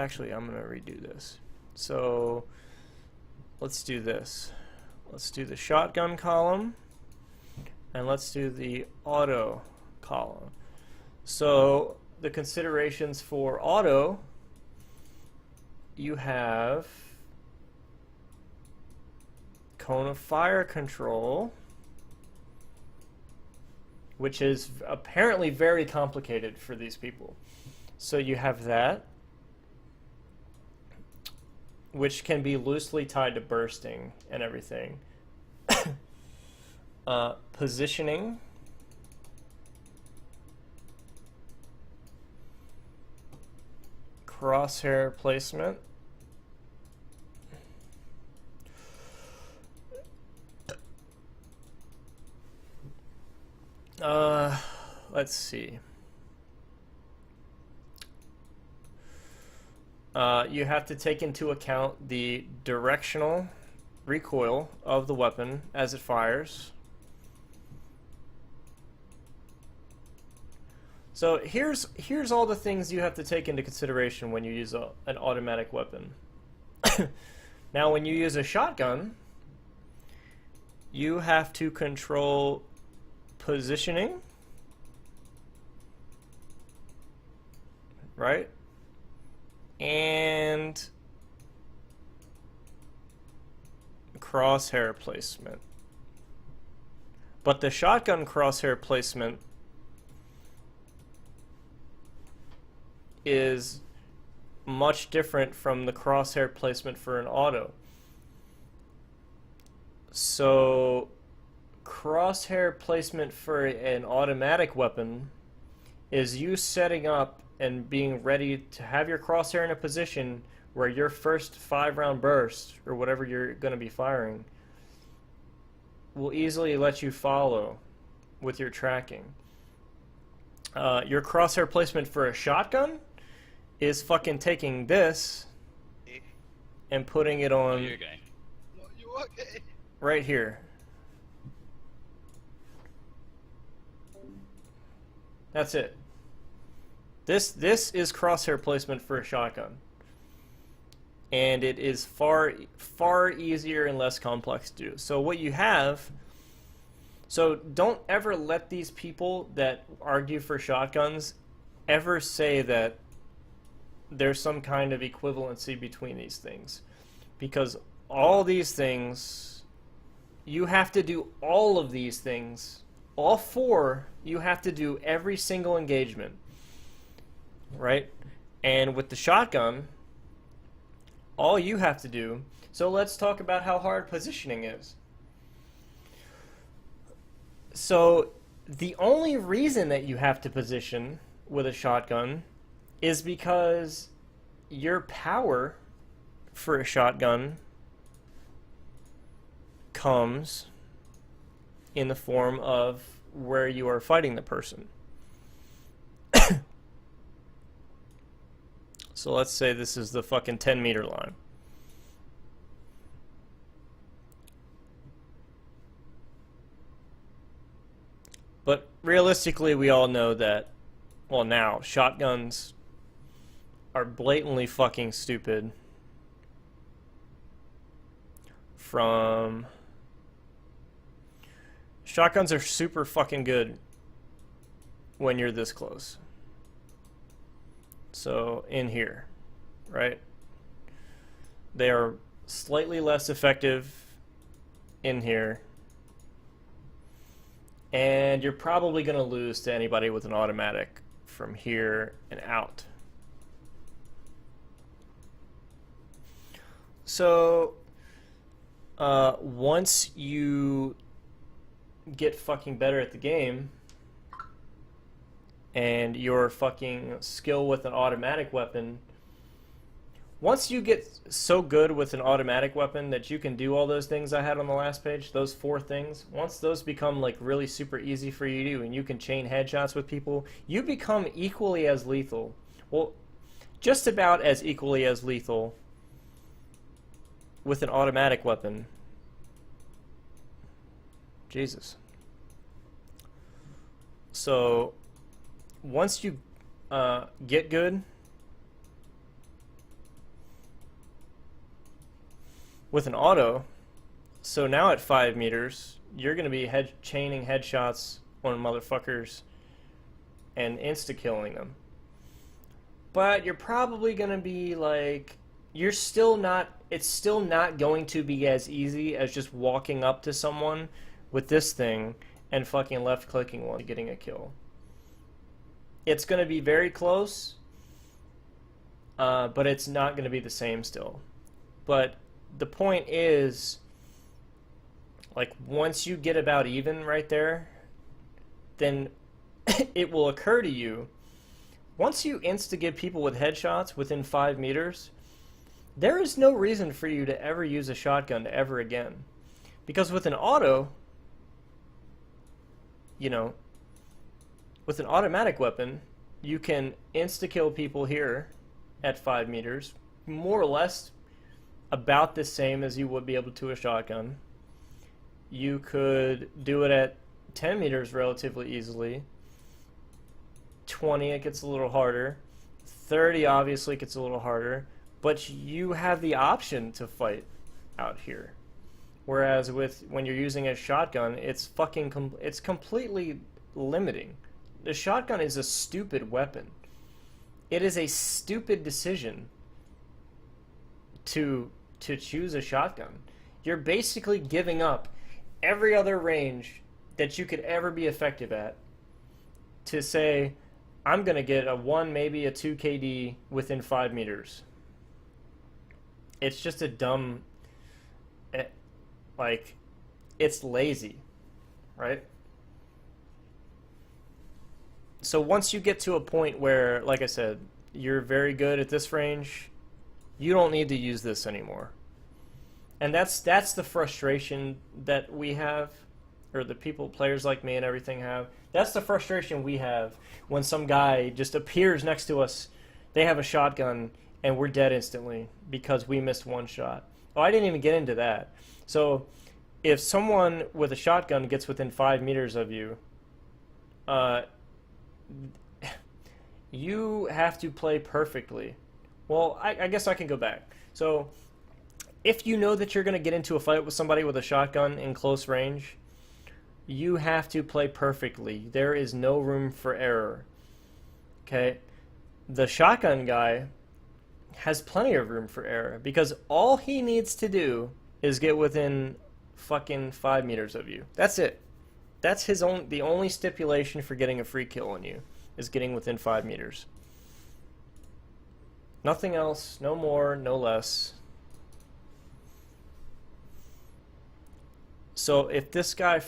Actually, I'm going to redo this. So let's do this. Let's do the shotgun column, and let's do the auto column. So the considerations for auto, you have cone of fire control, which is apparently very complicated for these people. So you have that, which can be loosely tied to bursting and everything. Positioning. Crosshair placement. Let's see. You have to take into account the directional recoil of the weapon as it fires. So here's all the things you have to take into consideration when you use an automatic weapon. Now, when you use a shotgun, you have to control positioning, right? And crosshair placement. But the shotgun crosshair placement is much different from the crosshair placement for an auto. So crosshair placement for an automatic weapon is you setting up and being ready to have your crosshair in a position where your first 5-round burst, or whatever you're going to be firing, will easily let you follow with your tracking. Your crosshair placement for a shotgun is fucking taking this and putting it on right here. That's it. This is crosshair placement for a shotgun, and it is far easier and less complex to do. So what you have, so don't ever let these people that argue for shotguns ever say that there's some kind of equivalency between these things, because all these things, you have to do all of these things, all four, you have to do every single engagement. Right? And with the shotgun, all you have to do... So let's talk about how hard positioning is. So the only reason that you have to position with a shotgun is because your power for a shotgun comes in the form of where you are fighting the person. So let's say this is the fucking 10-meter line. But realistically, we all know that, well, now, shotguns are blatantly fucking stupid Shotguns are super fucking good when you're this close. So, in here, right? They are slightly less effective in here. And you're probably going to lose to anybody with an automatic from here and out. So, once you get fucking better at the game, and your fucking skill with an automatic weapon, once you get so good with an automatic weapon that you can do all those things I had on the last page, those 4 things, once those become like really super easy for you to do and you can chain headshots with people, you become equally as lethal. Well, just about as equally as lethal with an automatic weapon. Jesus. So once you get good, with an auto. So now at 5 meters, you're going to be chaining headshots on motherfuckers and insta-killing them. But you're probably going to be like, it's still not going to be as easy as just walking up to someone with this thing and fucking left-clicking one, getting a kill. It's going to be very close, but it's not going to be the same still. But the point is, like, once you get about even right there, then it will occur to you, once you insta-get people with headshots within 5 meters, there is no reason for you to ever use a shotgun ever again. Because with an auto, you know, with an automatic weapon, you can insta-kill people here at 5 meters, more or less about the same as you would be able to a shotgun. You could do it at 10 meters relatively easily. 20, it gets a little harder. 30 obviously gets a little harder. But you have the option to fight out here. Whereas when you're using a shotgun, it's completely limiting. The shotgun is a stupid weapon. It is a stupid decision to choose a shotgun. You're basically giving up every other range that you could ever be effective at to say, I'm going to get a 1, maybe a 2 KD within 5 meters. It's just a dumb, like, it's lazy, right? So once you get to a point where, like I said, you're very good at this range, you don't need to use this anymore. And that's the frustration that we have, or the players like me and everything have. That's the frustration we have when some guy just appears next to us, they have a shotgun, and we're dead instantly because we missed one shot. Oh, I didn't even get into that. So if someone with a shotgun gets within 5 meters of you, you have to play perfectly. Well, I guess I can go back. So if you know that you're going to get into a fight with somebody with a shotgun in close range, you have to play perfectly. There is no room for error. Okay? The shotgun guy has plenty of room for error because all he needs to do is get within fucking 5 meters of you. That's it. That's the only stipulation for getting a free kill on you is getting within 5 meters. Nothing else, no more, no less. So if this guy if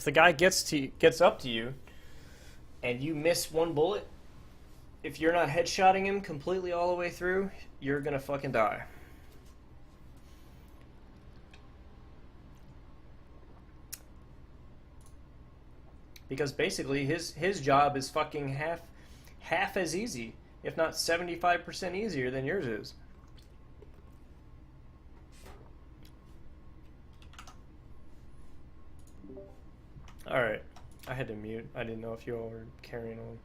the guy gets up to you and you miss one bullet, if you're not headshotting him completely all the way through, you're gonna fucking die. Because basically his job is fucking half as easy, if not 75% easier than yours is. Alright, I had to mute. I didn't know if you all were carrying on.